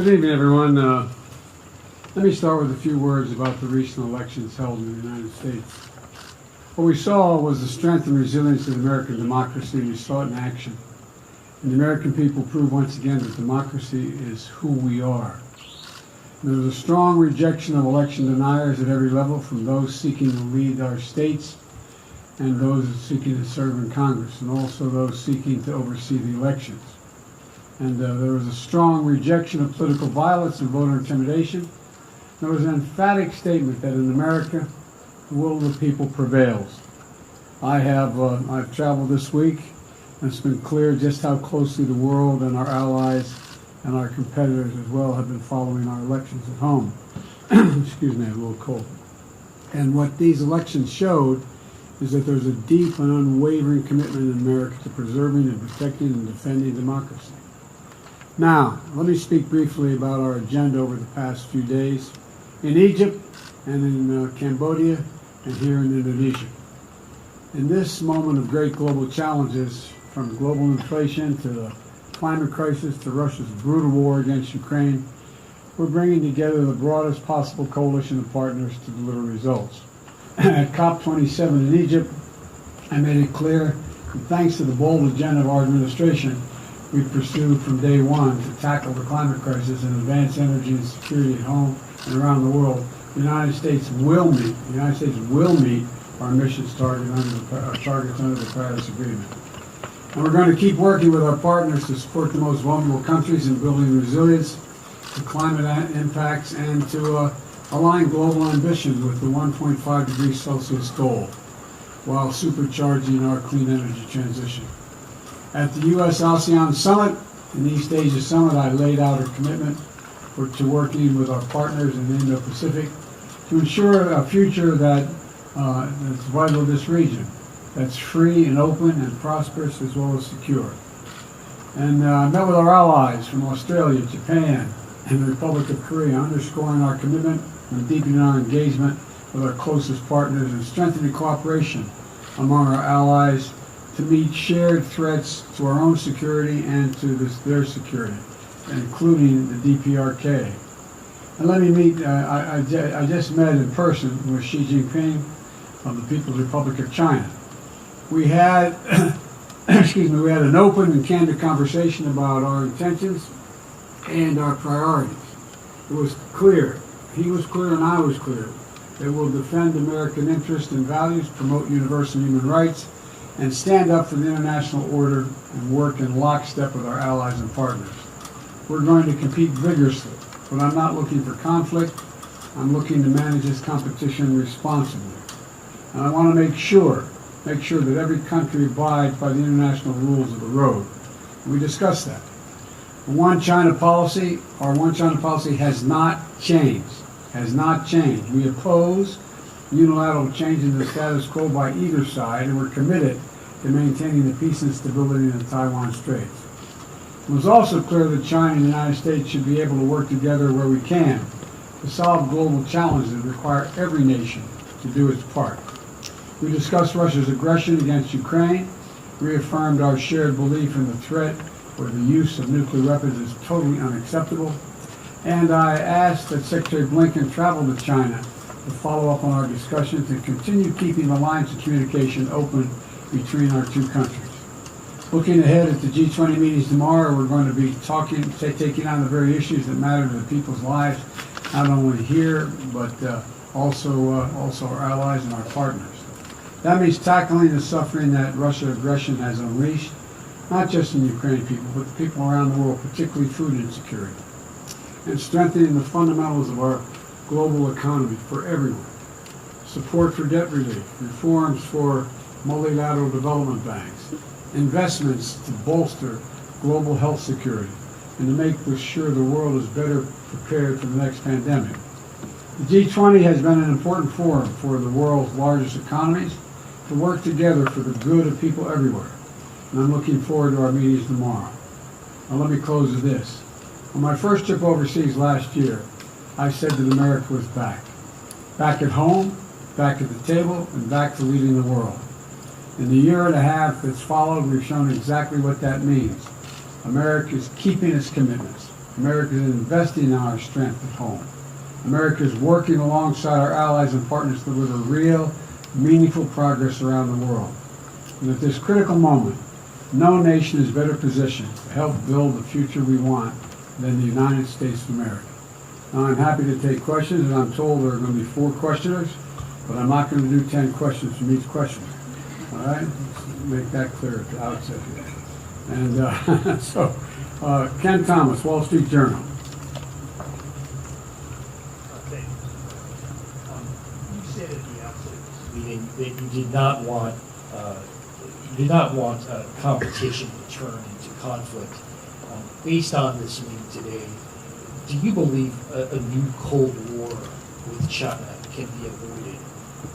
Good evening, everyone. Let me start with a few words about the recent elections held in the United States. What we saw was the strength and resilience of American democracy. We saw it in action. And the American people proved once again that democracy is who we are. There was a strong rejection of election deniers at every level, from those seeking to lead our states and those seeking to serve in Congress, and also those seeking to oversee the elections. And there was a strong rejection of political violence and voter intimidation. There was an emphatic statement that in America, the will of the people prevails. I've traveled this week, and it's been clear just how closely the world and our allies and our competitors as well have been following our elections at home. Excuse me, I'm a little cold. And what these elections showed is that there's a deep and unwavering commitment in America to preserving and protecting and defending democracy. Now, let me speak briefly about our agenda over the past few days in Egypt and in Cambodia and here in Indonesia. In this moment of great global challenges, from global inflation to the climate crisis to Russia's brutal war against Ukraine, we're bringing together the broadest possible coalition of partners to deliver results. At COP27 in Egypt, I made it clear that thanks to the bold agenda of our administration, we've pursued from day one to tackle the climate crisis and advance energy and security at home and around the world. The United States will meet our emissions targets under the Paris Agreement. And we're going to keep working with our partners to support the most vulnerable countries in building resilience to climate impacts and to align global ambition with the 1.5 degrees Celsius goal while supercharging our clean energy transition. At the U.S.-ASEAN Summit, in the East Asia Summit, I laid out a commitment to working with our partners in the Indo-Pacific to ensure a future that's vital to this region, that's free and open and prosperous as well as secure. And I met with our allies from Australia, Japan, and the Republic of Korea, underscoring our commitment and deepening our engagement with our closest partners and strengthening cooperation among our allies to meet shared threats to our own security and to their security, including the DPRK. And let me meet, I just met in person with Xi Jinping of the People's Republic of China. We had, we had an open and candid conversation about our intentions and our priorities. It was clear, he was clear and I was clear, that we'll defend American interests and values, promote universal human rights, and stand up for the international order and work in lockstep with our allies and partners. We're going to compete vigorously, but I'm not looking for conflict. I'm looking to manage this competition responsibly. And I want to make sure that every country abides by the international rules of the road. And we discussed that. Our One China policy has not changed. We oppose unilateral change in the status quo by either side, and we're committed to maintaining the peace and stability in the Taiwan Straits. It was also clear that China and the United States should be able to work together where we can to solve global challenges that require every nation to do its part. We discussed Russia's aggression against Ukraine, reaffirmed our shared belief in the threat where the use of nuclear weapons is totally unacceptable, and I asked that Secretary Blinken travel to China to follow up on our discussions and continue keeping the lines of communication open between our two countries. Looking ahead at the G20 meetings tomorrow, we're going to be taking on the very issues that matter to the people's lives, not only here, but also our allies and our partners. That means tackling the suffering that Russian aggression has unleashed, not just in Ukrainian people, but the people around the world, particularly food insecurity, and strengthening the fundamentals of our global economy for everyone. Support for debt relief, reforms for multilateral development banks, investments to bolster global health security, and to make sure the world is better prepared for the next pandemic. The G20 has been an important forum for the world's largest economies to work together for the good of people everywhere. And I'm looking forward to our meetings tomorrow. Now let me close with this. On my first trip overseas last year, I said that America was back. Back at home, back at the table, and back to leading the world. In the year and a half that's followed, we've shown exactly what that means. America is keeping its commitments. America is investing in our strength at home. America is working alongside our allies and partners to deliver real, meaningful progress around the world. And at this critical moment, no nation is better positioned to help build the future we want than the United States of America. Now, I'm happy to take questions, and I'm told there are going to be 4 questioners, but I'm not going to do 10 questions from each questioner. All right? Let's make that clear at the outset here. And so, Ken Thomas, Wall Street Journal. Okay. You said at the outset of this meeting that you did not want competition to turn into conflict. Based on this meeting today, do you believe a new Cold War with China can be avoided?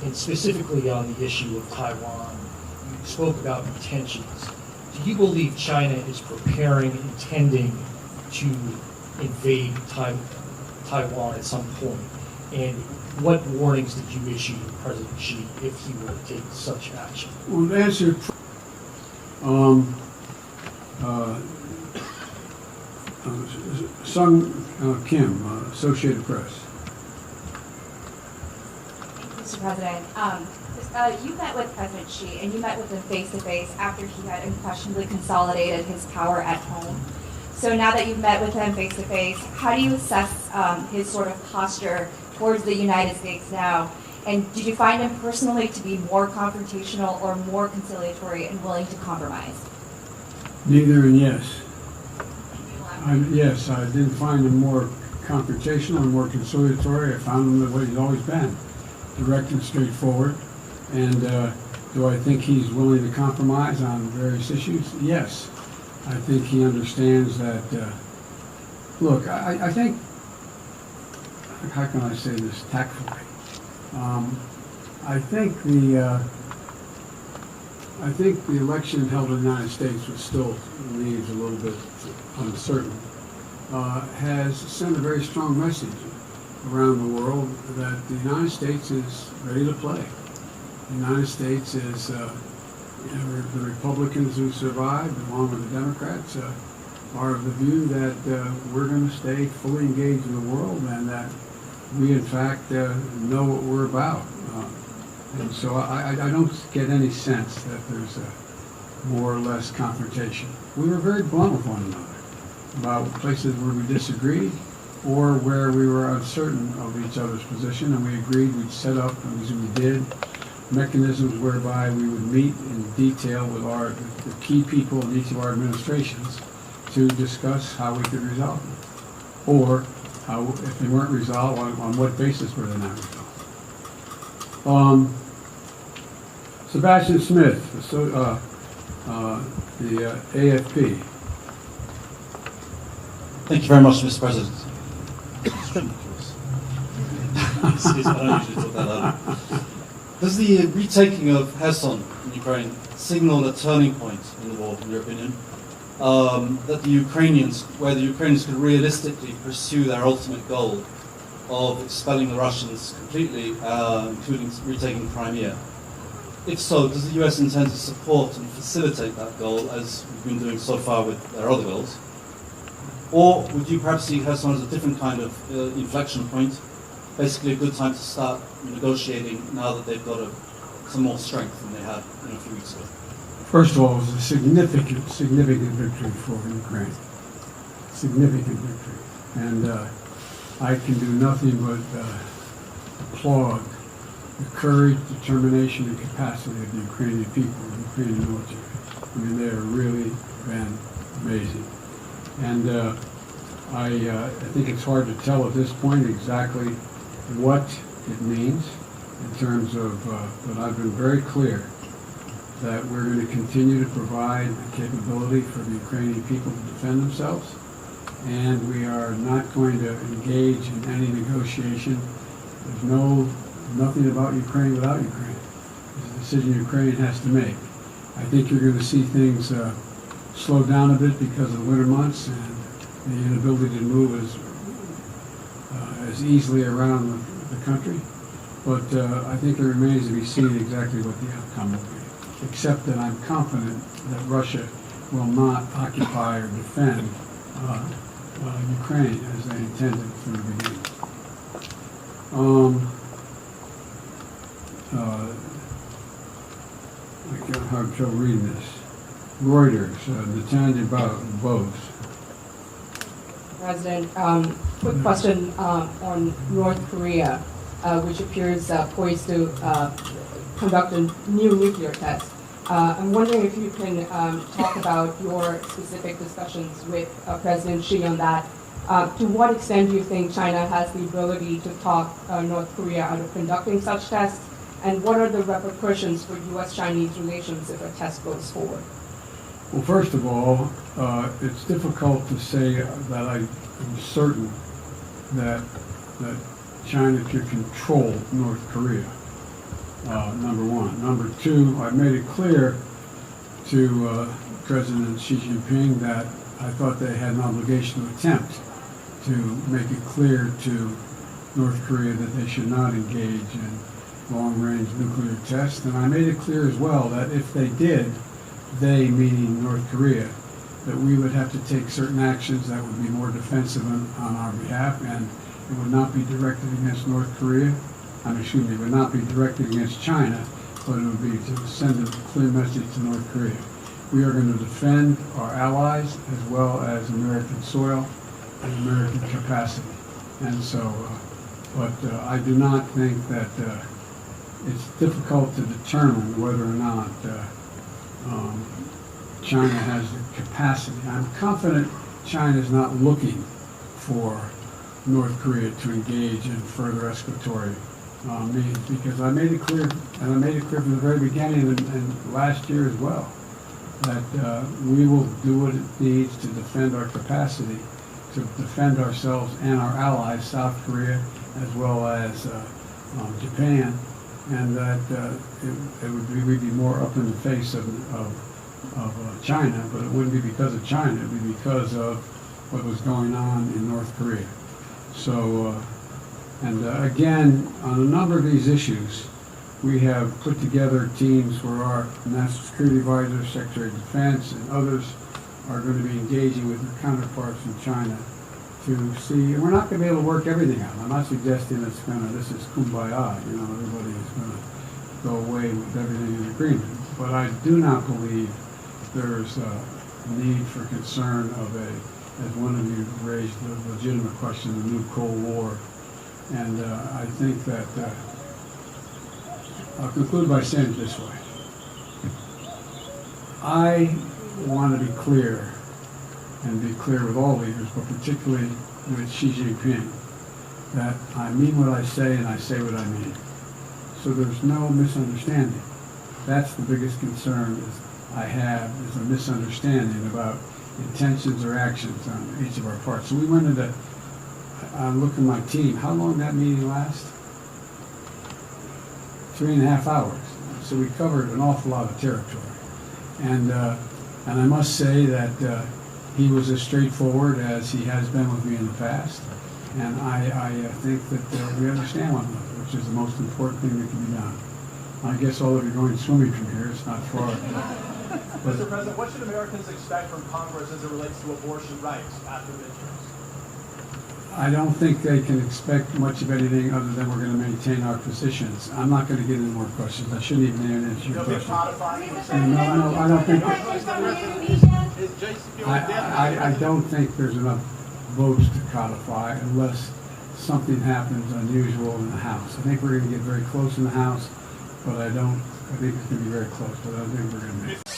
And specifically on the issue of Taiwan, you spoke about intentions. Do you believe China is preparing, intending to invade Taiwan at some point? And what warnings did you issue to President Xi if he were to take such action? Well, to answer, Sung Kim, Associated Press. Mr. President, you met with President Xi, and you met with him face-to-face after he had unquestionably consolidated his power at home. So now that you've met with him face-to-face, how do you assess his sort of posture towards the United States now? And did you find him personally to be more confrontational or more conciliatory and willing to compromise? Neither and yes. Yes, I didn't find him more confrontational and more conciliatory. I found him the way he's always been, direct and straightforward. And do I think he's willing to compromise on various issues? Yes. I think he understands that. Look, I think, how can I say this tactfully? I think the election held in the United States, which still leaves a little bit uncertain, has sent a very strong message around the world that the United States is ready to play. The United States is, the Republicans who survived, along with the Democrats, are of the view that we're going to stay fully engaged in the world and that we, in fact, know what we're about. And so I don't get any sense that there's a more or less confrontation. We were very blunt with one another about places where we disagreed or where we were uncertain of each other's position, and we agreed we'd set up, and we did, mechanisms whereby we would meet in detail with the key people in each of our administrations to discuss how we could resolve them, or how, if they weren't resolved, on what basis were they not resolved. Sebastian Smith, the AFP. Thank you very much, Mr. President. Does the retaking of Kherson in Ukraine signal a turning point in the war, in your opinion? That the Ukrainians could realistically pursue their ultimate goal of expelling the Russians completely, including retaking Crimea? If so, does the US intend to support and facilitate that goal, as we've been doing so far with their other goals? Or would you perhaps see Kherson as a different kind of inflection point, basically a good time to start negotiating now that they've got some more strength than they had a few weeks ago? First of all, it was a significant victory for Ukraine. Significant victory. And I can do nothing but applaud the courage, determination, and capacity of the Ukrainian people, the Ukrainian military. I mean, they have really been amazing. And I think it's hard to tell at this point exactly what it means in terms of, but I've been very clear that we're going to continue to provide the capability for the Ukrainian people to defend themselves, and we are not going to engage in any negotiation. There's nothing about Ukraine without Ukraine. It's a decision Ukraine has to make. I think you're going to see things slow down a bit because of the winter months and the inability to move as easily around the country. But I think it remains to be seen exactly what the outcome will be, except that I'm confident that Russia will not occupy or defend Ukraine as they intended from the beginning. I can't have trouble reading this. Reuters, Natanya Bose. President, quick question on North Korea, which appears poised to conduct a new nuclear test. I'm wondering if you can talk about your specific discussions with President Xi on that. To what extent do you think China has the ability to talk North Korea out of conducting such tests? And what are the repercussions for U.S.-Chinese relations if a test goes forward? Well, first of all, it's difficult to say that I am certain that China could control North Korea, number one. Number two, I made it clear to President Xi Jinping that I thought they had an obligation to attempt to make it clear to North Korea that they should not engage in long-range nuclear tests. And I made it clear as well that if they did, they, meaning North Korea, that we would have to take certain actions that would be more defensive on our behalf, and it would not be directed against North Korea. It would not be directed against China, but it would be to send a clear message to North Korea. We are going to defend our allies as well as American soil and American capacity. And so, I do not think that it's difficult to determine whether or not China has the capacity. I'm confident China is not looking for North Korea to engage in further escalatory means, because I made it clear, and I made it clear from the very beginning and last year as well, that we will do what it needs to defend our capacity, to defend ourselves and our allies, South Korea as well as Japan, and that we'd be more up in the face of China, but it wouldn't be because of China, it would be because of what was going on in North Korea. So, again, on a number of these issues, we have put together teams where our National Security Advisor, Secretary of Defense, and others are going to be engaging with their counterparts in China to see, and we're not going to be able to work everything out. I'm not suggesting this is kumbaya, everybody is going to go away with everything in agreement. But I do not believe there's a need for concern of as one of you raised the legitimate question, the new Cold War. And I think that, I'll conclude by saying it this way. I want to be clear, and be clear with all leaders, but particularly with Xi Jinping, that I mean what I say and I say what I mean. So there's no misunderstanding. That's the biggest concern I have, is a misunderstanding about intentions or actions on each of our parts. So we went into, I'm looking at my team, how long did that meeting last? 3.5 hours. So we covered an awful lot of territory. And I must say that he was as straightforward as he has been with me in the past. And I think that we understand one another, which is the most important thing that can be done. I guess all of you are going swimming from here, it's not far. Mr. President, what should Americans expect from Congress as it relates to abortion rights after midterms? I don't think they can expect much of anything other than we're going to maintain our positions. I'm not going to get into more questions. I shouldn't even answer your question. No, I don't think. I don't think there's enough votes to codify unless something happens unusual in the House. I think we're going to get very close in the House, but I think it's going to be very close, but I think we're going to make it.